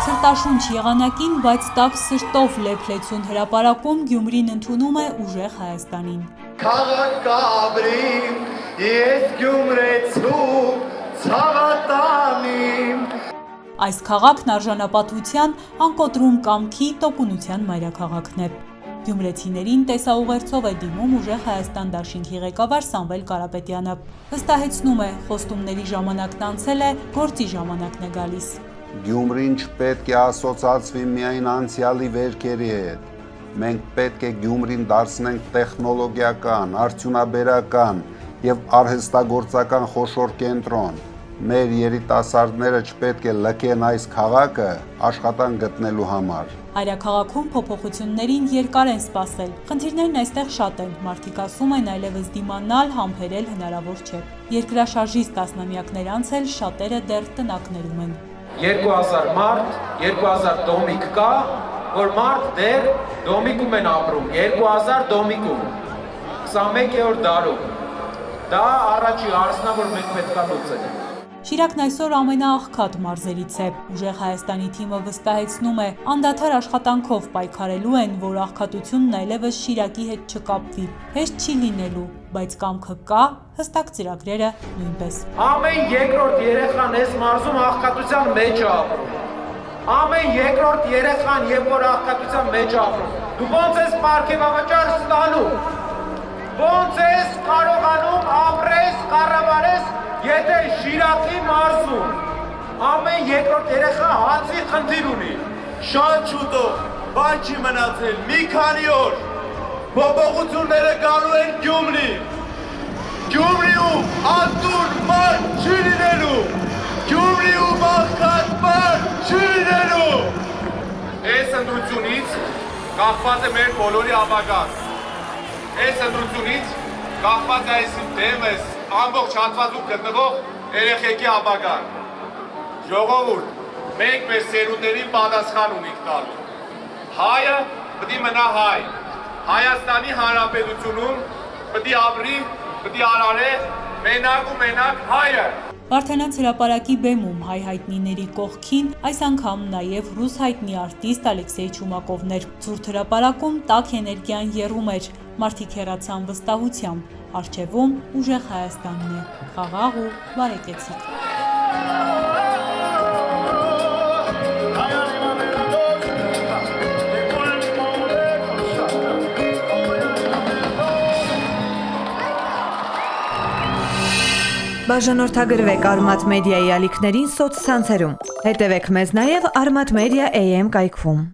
Սրտաշունչ եղանակին, բայց տաք սրտով լեփլեցուն հրապարակում Գյումրին ընդունում է ուժեղ Հայաստանին։ Քաղաք կաբրիմ, ես Գյումրեցու ցավատանիմ։ Այս քաղաքն արժանապատվության, անկոտրում կամքի, տոկունության մայրաքաղաքն է։ Գյումրեցիներին տեսաուղերձով է դիմում ուժեղ Հայաստան դաշինքի ղեկավար Սամվել Կարապետյանը։ Վստահեցնում է, խոստումների ժամանակն անցել է, գործի ժամանակն է գալիս։ Գյումրին չպետք է ասոցացվի միայն անցյալի վերքերի հետ։ Մենք պետք է Գյումրին դարձնենք տեխնոլոգիական, արդյունաբերական եւ արհեստագործական խոշոր կենտրոն։ Մեր երիտասարդները չպետք է լքեն այս քաղաքը աշխատանք գտնելու համար։ Այրաքաղաքում փոփոխություններին երկար են սպասել։ Խնդիրներն այստեղ շատ են։ Մարդիկ ասում են այլևս դիմանալ, համբերել հնարավոր չէ։ Երկրաշարժից տասնամյակներ անցել շատերը դեռ տնակներում են։ 2000 մարդ, 2000 դոմիկ կա, որ մարդ դեռ դոմիկում են ապրում, 2000 դոմիկում, 21-րդ դարում։ Դա առաջի հարցն է, որ մենք պետք է լուծենք։ Շիրակն այսօր ամենաաղքատ մարզերից է։ Ուժեղ Հայաստանի թիմը վստահեցնում է, անդադար աշխատանքով պայքարելու են, որ աղքատությունն այլևս Շիրակի հետ չկապվի։ Հեշտ չի լինելու, բայց կամքը կա, հստակ ծրագրերը նույնպես։ Ամեն երկրորդ երեխան այս մարզում աղքատության մեջ է ապրում։ Ամեն երկրորդ երեխան, երբ որ աղքատության մեջ է ապրում, դու ո՞նց ես պարգևավճար ստանում։ Ո՞նց ես կարողանում ապրես, կառավարես, եթե Շիրակի մարզում ամեն երկրորդ երեխա հացի խնդիր ունի։ Շատ շուտով, բան չի մնացել, մի քանի օր փոփոխությունները գալու են Գյումրի։ Գյումրիում անդուր մարդ չի լինելու։ Գյումրիում աղքատ մարդ չի լինելու։ Այս ընտրությունից կախված է մեր բոլորի ապագան։ Այս ընտրությունից կախված է այս դեմս ամբողջ հատվածում գտնվող երեխեքի ապագան։ Ժողովուրդ, մենք մեր սերունդերին պատասխան ունենք տալու։ Հայը պետք է մնա հայ։ Հայաստանի Հանրապետությունում պետք է ապրի, պետք է արարե մենակ ու մենակ հայը։ Վարդանանց հրապարակի բեմում հայ հայտնիների կողքին այս անգամ նաև ռուս հայտնի արտիստ Ալեքսեյ Չումակովներ։ Ցուրտ հրապարակում տաք էներգիան եռում էր, մարդիկ հեռացան վստահությամբ, առջևում ուժեղ Հայաստանն է, խաղաղ ու բարեկեցիկ։ Բաժանորդագրվեք Արմաթ մեդիայի ալիքներին սոցցանցերում։ Հետևեք մեզ նաև Արմաթ մեդիա AM կայքում։